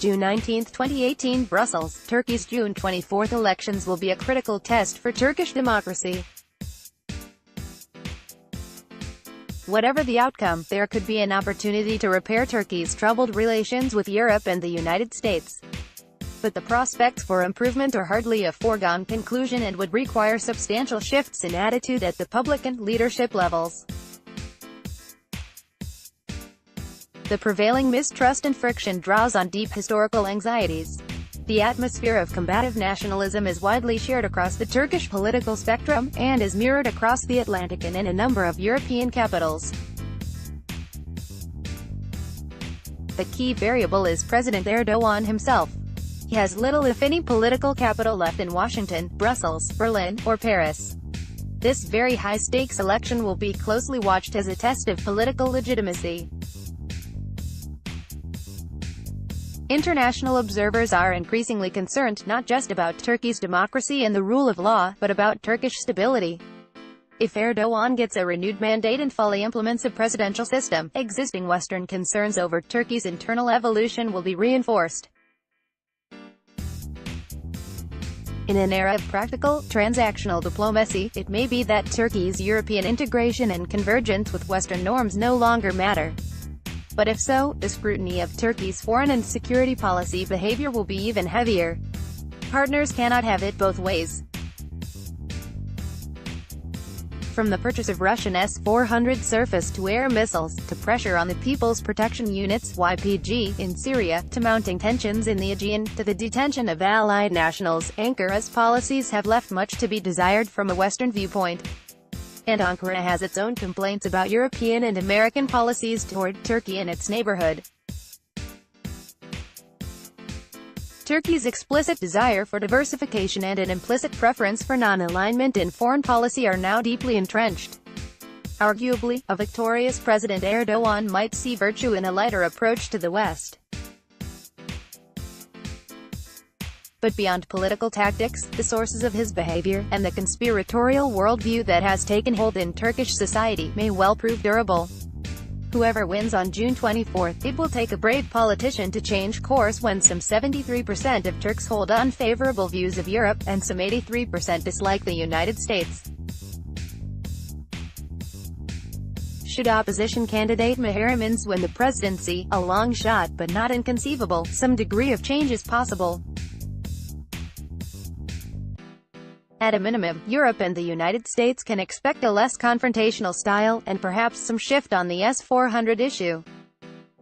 June 19, 2018, Brussels. Turkey's June 24 elections will be a critical test for Turkish democracy. Whatever the outcome, there could be an opportunity to repair Turkey's troubled relations with Europe and the United States. But the prospects for improvement are hardly a foregone conclusion and would require substantial shifts in attitude at the public and leadership levels. The prevailing mistrust and friction draws on deep historical anxieties. The atmosphere of combative nationalism is widely shared across the Turkish political spectrum, and is mirrored across the Atlantic and in a number of European capitals. The key variable is President Erdogan himself. He has little if any political capital left in Washington, Brussels, Berlin, or Paris. This very high-stakes election will be closely watched as a test of political legitimacy. International observers are increasingly concerned not just about Turkey's democracy and the rule of law, but about Turkish stability. If Erdogan gets a renewed mandate and fully implements a presidential system, existing Western concerns over Turkey's internal evolution will be reinforced. In an era of practical, transactional diplomacy, it may be that Turkey's European integration and convergence with Western norms no longer matter. But if so, the scrutiny of Turkey's foreign and security policy behavior will be even heavier. Partners cannot have it both ways. From the purchase of Russian S-400 surface-to-air missiles, to pressure on the People's Protection Units (YPG) in Syria, to mounting tensions in the Aegean, to the detention of allied nationals, Ankara's policies have left much to be desired from a Western viewpoint. And Ankara has its own complaints about European and American policies toward Turkey and its neighborhood. Turkey's explicit desire for diversification and an implicit preference for non-alignment in foreign policy are now deeply entrenched. Arguably, a victorious President Erdogan might see virtue in a lighter approach to the West. But beyond political tactics, the sources of his behavior, and the conspiratorial worldview that has taken hold in Turkish society, may well prove durable. Whoever wins on June 24, it will take a brave politician to change course when some 73% of Turks hold unfavorable views of Europe, and some 83% dislike the United States. Should opposition candidate Maher Emin's win the presidency, a long shot but not inconceivable, some degree of change is possible. At a minimum, Europe and the United States can expect a less confrontational style, and perhaps some shift on the S-400 issue.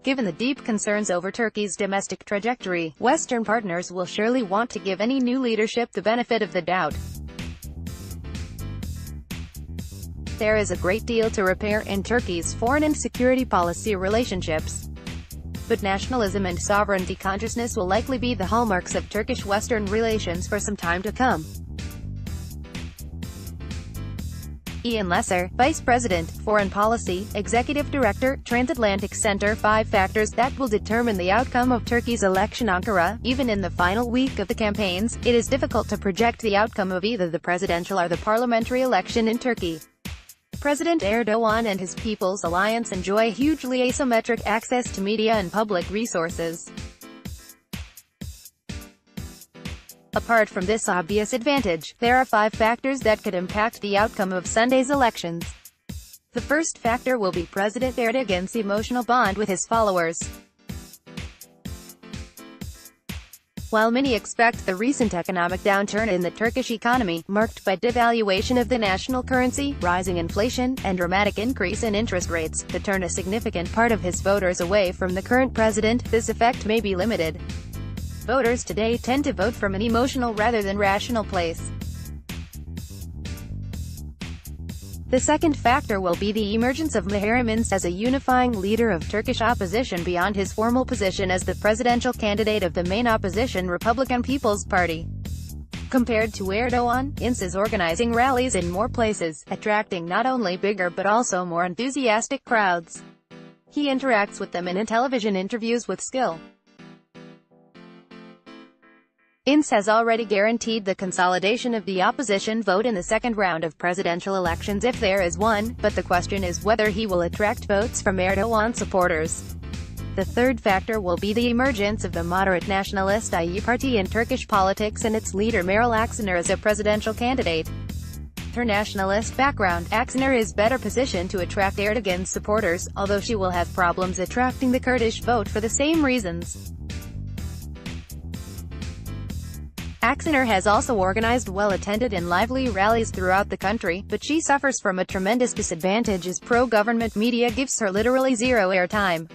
Given the deep concerns over Turkey's domestic trajectory, Western partners will surely want to give any new leadership the benefit of the doubt. There is a great deal to repair in Turkey's foreign and security policy relationships. But nationalism and sovereignty consciousness will likely be the hallmarks of Turkish-Western relations for some time to come. Ian Lesser, Vice President, Foreign Policy, Executive Director, Transatlantic Center. 5 factors that will determine the outcome of Turkey's election. Ankara. Even in the final week of the campaigns, it is difficult to project the outcome of either the presidential or the parliamentary election in Turkey. President Erdogan and his People's Alliance enjoy hugely asymmetric access to media and public resources. Apart from this obvious advantage, there are 5 factors that could impact the outcome of Sunday's elections. The first factor will be President Erdogan's emotional bond with his followers. While many expect the recent economic downturn in the Turkish economy, marked by devaluation of the national currency, rising inflation, and dramatic increase in interest rates, to turn a significant part of his voters away from the current president, this effect may be limited. Voters today tend to vote from an emotional rather than rational place. The second factor will be the emergence of Maher Emin as a unifying leader of Turkish opposition beyond his formal position as the presidential candidate of the main opposition Republican People's Party. Compared to Erdogan, Emin is organizing rallies in more places, attracting not only bigger but also more enthusiastic crowds. He interacts with them in television interviews with skill. Emin has already guaranteed the consolidation of the opposition vote in the second round of presidential elections if there is one, but the question is whether he will attract votes from Erdogan supporters. The third factor will be the emergence of the moderate nationalist İYİ party in Turkish politics and its leader Meral Akşener as a presidential candidate. Her nationalist background, Akşener is better positioned to attract Erdogan's supporters, although she will have problems attracting the Kurdish vote for the same reasons. Akşener has also organized well-attended and lively rallies throughout the country, but she suffers from a tremendous disadvantage as pro-government media gives her literally zero airtime.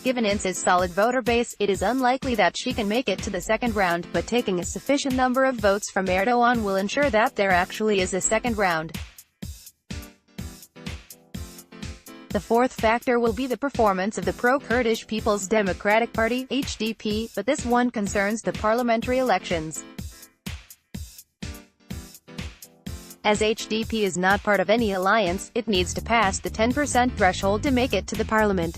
Given INS's solid voter base, it is unlikely that she can make it to the second round, but taking a sufficient number of votes from Erdogan will ensure that there actually is a second round. The fourth factor will be the performance of the pro-Kurdish People's Democratic Party, HDP, but this one concerns the parliamentary elections. As HDP is not part of any alliance, it needs to pass the 10% threshold to make it to the parliament.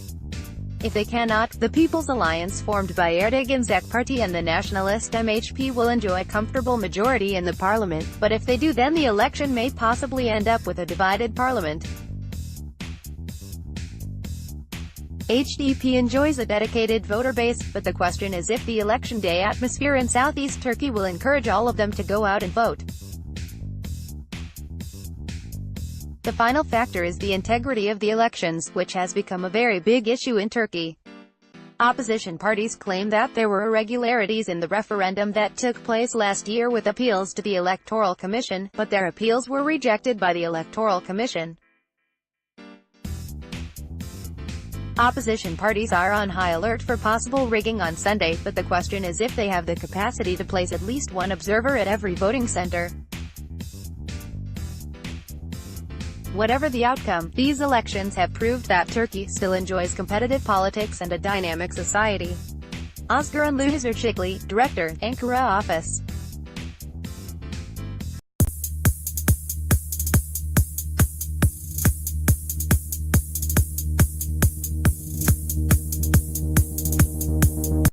If they cannot, the People's Alliance formed by Erdogan's AK Party and the nationalist MHP will enjoy a comfortable majority in the parliament, but if they do, then the election may possibly end up with a divided parliament. HDP enjoys a dedicated voter base, but the question is if the election day atmosphere in southeast Turkey will encourage all of them to go out and vote. The final factor is the integrity of the elections, which has become a very big issue in Turkey. Opposition parties claim that there were irregularities in the referendum that took place last year with appeals to the Electoral Commission, but their appeals were rejected by the Electoral Commission. Opposition parties are on high alert for possible rigging on Sunday, but the question is if they have the capacity to place at least one observer at every voting center. Whatever the outcome, these elections have proved that Turkey still enjoys competitive politics and a dynamic society. Özgür Şikli, Director, Ankara Office.